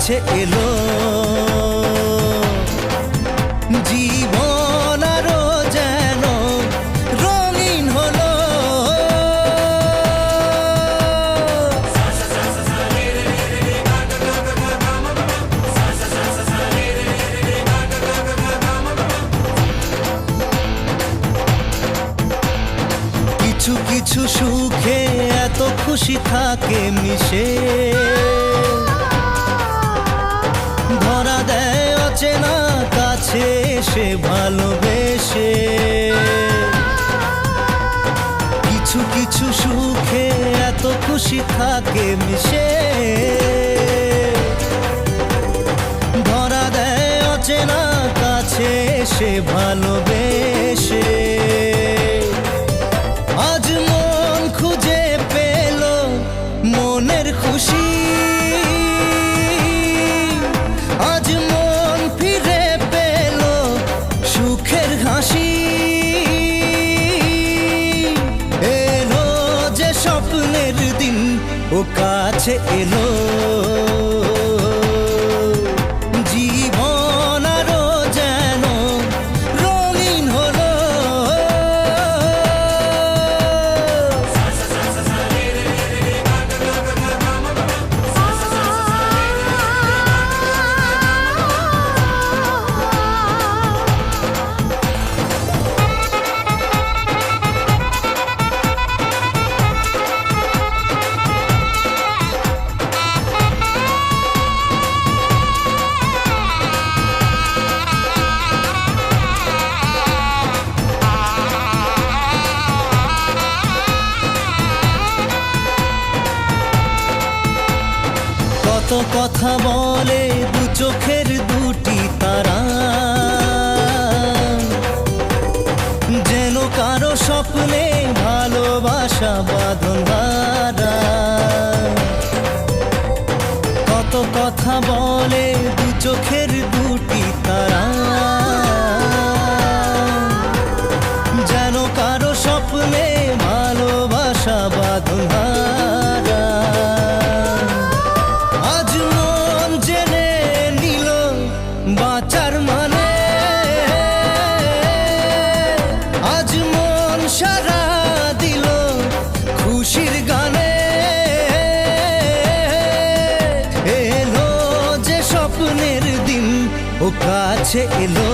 কাছে এলো জীবন আরো যেন রঙিন হলো। কিছু কিছু সুখে এত খুশি থাকে মিশে, ধরা দেয় অচেনা কাছে এসে ভালোবেসে। কিছু কিছু সুখে এত খুশি থাকে মিশে, ধরা দেয় অচেনা কাছে এসে ভালোবেসে। আজ মন খুঁজে পেল মনের খুশি, আজ মন ফিরে পেল সুখের হাসি। এলো যে স্বপ্নের দিন ও কাছে এলো, জীবন আরো যেন রঙিন হলো। কত কথা বলে দু চোখের দুটি তারা, যেন কারো স্বপ্নে ভালোবাসা বাঁধন হারা। কত কথা বলে দু চোখের দুটি তারা, যেন কারো স্বপ্নে ভালোবাসা বাঁধন হারা। আজ মন জেনে নিল বাঁচার মানে, আজ মন সারা দিল খুশির গানে। এলো যে স্বপ্নের দিন ও কাছে এলো।